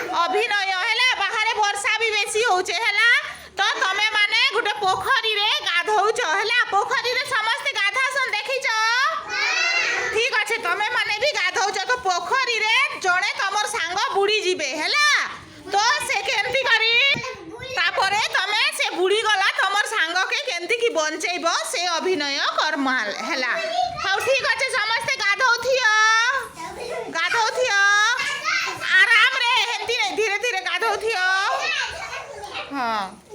अभिनय है बाहर वर्षा भी बेसी होचे है तो तमे माने गोटे पोखरी रे गाधौच है पोखरी रे समस्त गाधासन देखिच ठीक अच्छे तमे माने भी गाधौच तो पोखरी रे जड़े तुम सांग बुड़ी जीवे है तो से केमती करी तापरे तमे से बुड़ी गला तुम सांग के केमती की बंचेब से अभिनय कर्म है हाँ ठीक अच्छे समस्ते गाधौथियो आराम रे हेंती धीरे धीरे गाधौथियो हाँ।